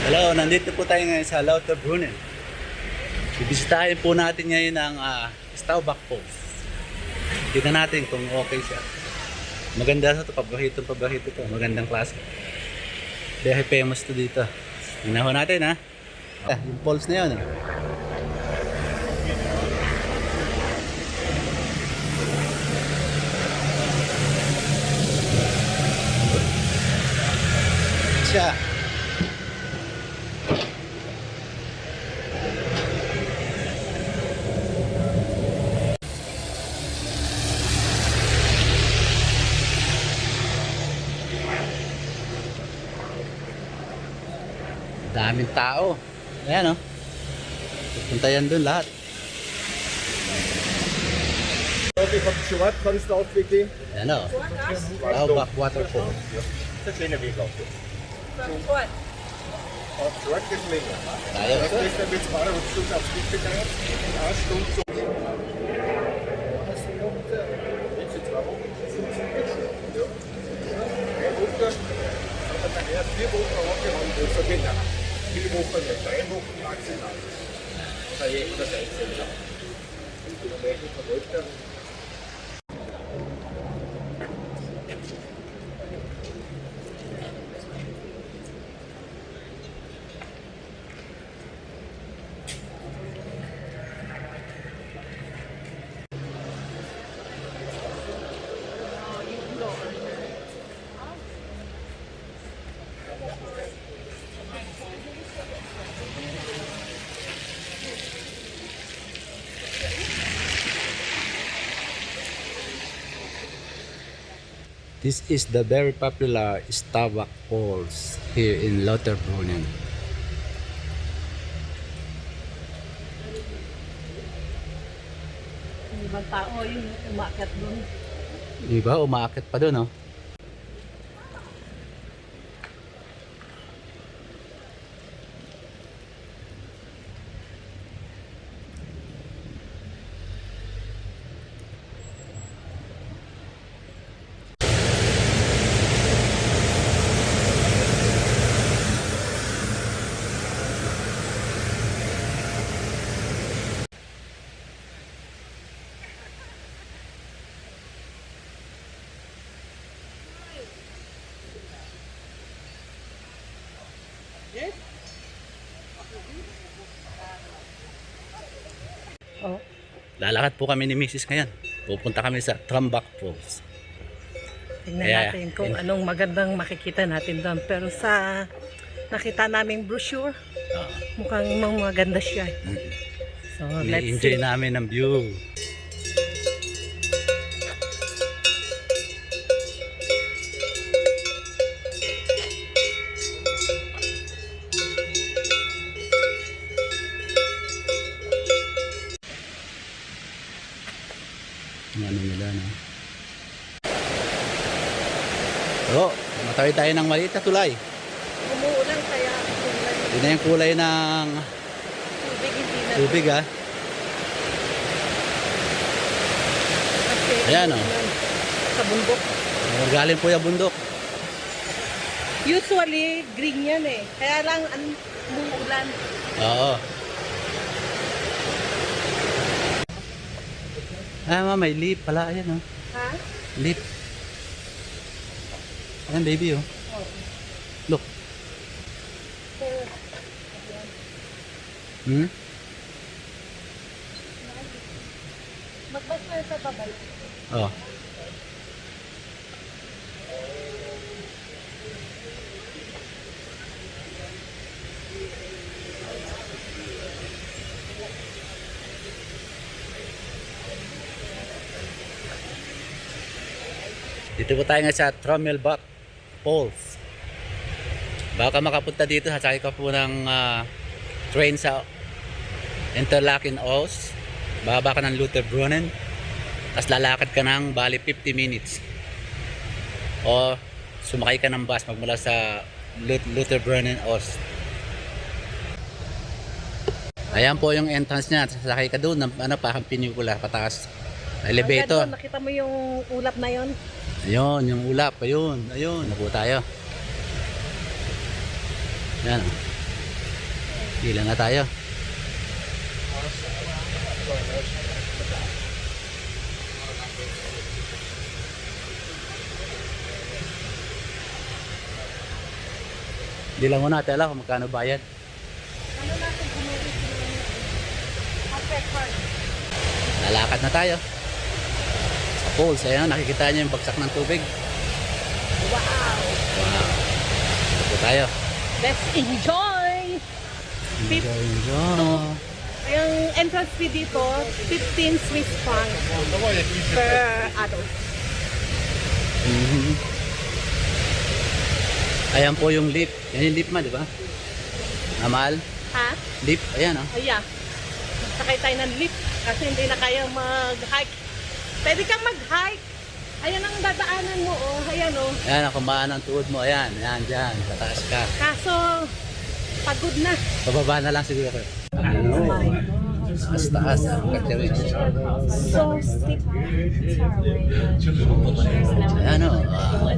Hello, nandito po tayo ngayon sa Lauterbrunnen. Bibisitahin po natin ngayon ang Staubbach Falls. Tignan natin kung okay siya. Maganda sa ito, pabahito to. Magandang klase. Dahil famous to dito. Tingnan ho natin ha. Yung falls na yun eh. Siya. Daming tao. Ayan o. Pupunta yan dun lahat. Ayan o. Staubbach waterfall. Das ist ein Weg auf das. What? Auf Schwarz ist länger. Tayo Das ito. ist dann mit 2 Stunden aufs Weg gegangen. 1 Stunde zum. Jetzt in 2 Wochen. Ja. 3 Wochen. Aber dann erst 4 Wochen angehauen, das verbinden. 4 Wochen, 3 Wochen maximal. Oder 16 Jahre. Und welche Verrückte. This is the very popular Staubbach Falls here in Lauterbrunnen. Yung ibang tao yung umakyat doon. Diba? Umaakit pa doon, oh. Oh. Lalakad po kami ni Mrs. ngayon. Pupunta kami sa Trummelbach Falls. Tingnan Yeah, natin kung anong magandang makikita natin doon. Pero sa nakita naming brochure, mukhang maganda siya. So, let's I-enjoy see. namin ang view. Ang ano nila, no? Oo, matawid tayo ng maliit na tulay. Umuulan kaya kulay. Yun na yung kulay ng Tubig hindi na. tubig, ha? Kasi Ayan, oh. umuulan sa bundok. Galing po yung bundok. Usually, green yan eh. Kaya lang umuulan. Oo. Ah, may leaf pala. Ayan, oh. Ha? Leaf. Ayan, baby, oh. Look. Hmm? Magbas na sa babay. Oh. Dito po tayo nga sa Trummelbach Falls. Baka makapunta dito, sasakay ka po ng train sa Interlaken Oos. Bababa ka ng Lauterbrunnen. Tapos lalakad ka ng bali 50 minutes. O sumakay ka ng bus magmula sa Lauterbrunnen Oos. Ayan po yung entrance niya. Sasakay ka doon ng ano, parang pinikula pataas. Elevator. Doon, nakita mo yung ulap na yon? Ayun, yung ulap. Ayun, ayun. Na po tayo. Yan. Pila na tayo. Hindi lang muna natin alam kung magkano bayad. Lalakad na tayo. Sa falls, ayan, nakikita niyo yung bagsak ng tubig. Wow! Wow. Ito tayo. Let's enjoy! Enjoy. Yung entrance fee dito, 15 Swiss francs per adult. Ayan po yung lift. Yan yung lift ma, di ba? Mahal. Ha? Lift, ayan oh. Ayan. Sakay tayo ng lift kasi hindi na kaya mag-hike. Pwede kang mag-hike. Ayan ang dadaanan mo, oh. Ayan, oh. Ayan, ang kumaan ang tuhod mo. Ayan, ayan, dyan. Tataas ka. Kaso, pagod na. Pababa na lang siguro. Oh my Taas, taas. Ang katirin. So steep. Ayan o. Wow.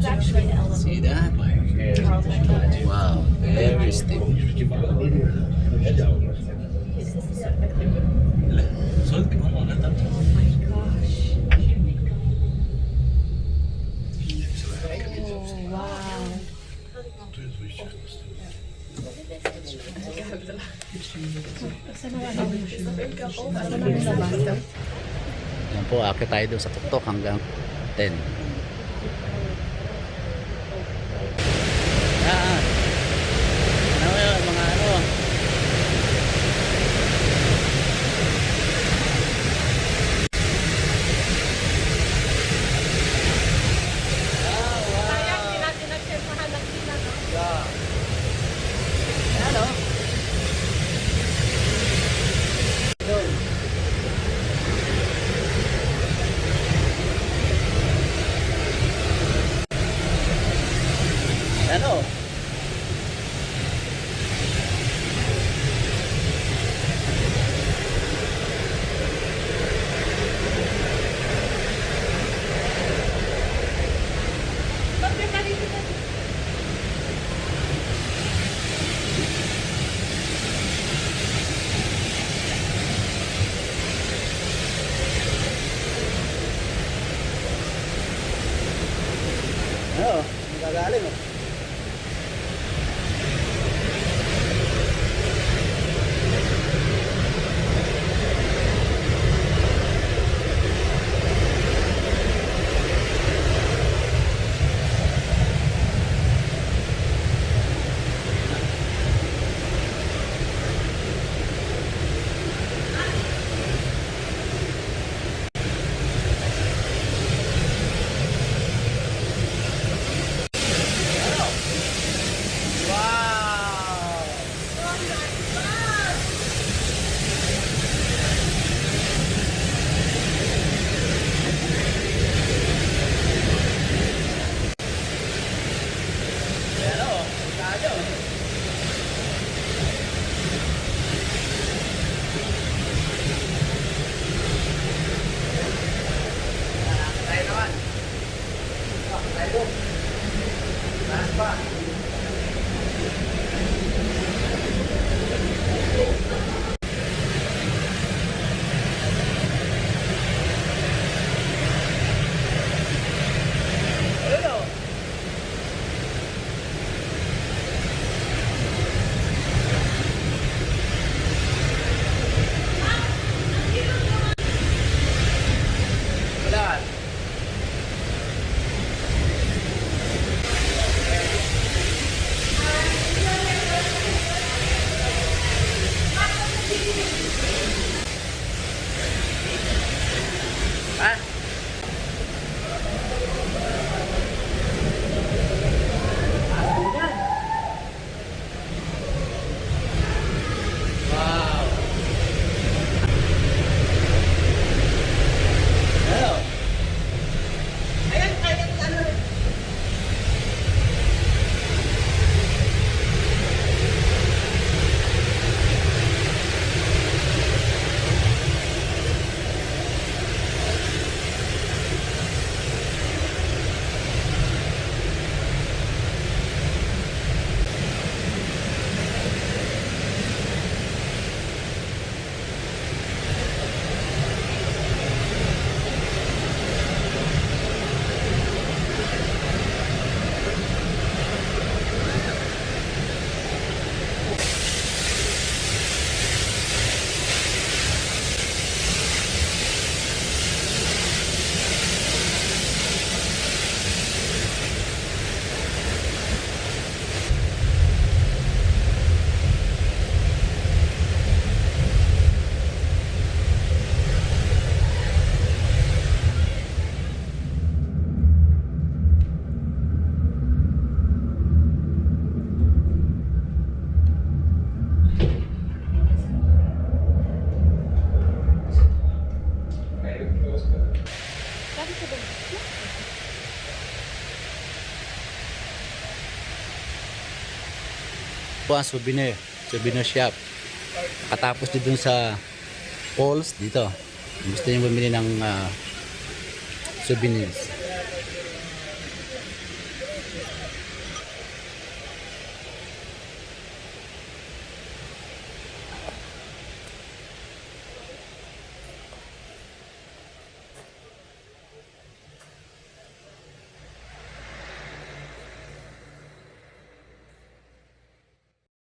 See that? Wow. Very steep. Yan po, akit tayo doon sa tuktok hanggang 10. Yan. Ano yun, mga ano? Sayang, hindi natin nagsempahan ng sila, no? Ano? po ang souvenir shop. Katapos dito sa falls dito. Gusto niyo bumili ng souvenirs.